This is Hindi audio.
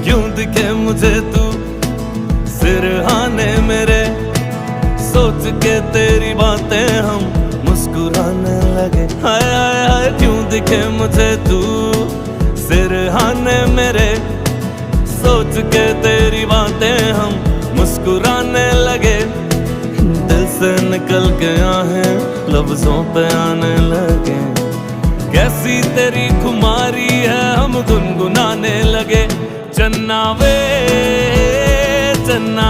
क्यों दिखे मुझे तू सिरहाने मेरे, सोच के तेरी बातें हम मुस्कुराने लगे। हाय हाय हाय क्यों दिखे मुझे तू सिरहाने मेरे, सोच के तेरी बातें हम मुस्कुराने लगे। दिल से निकल के आहें लफ्जों पे आने लगे। कैसी तेरी खुमारी है हम गुनगुनाने लगे। चन्ना वे चन्ना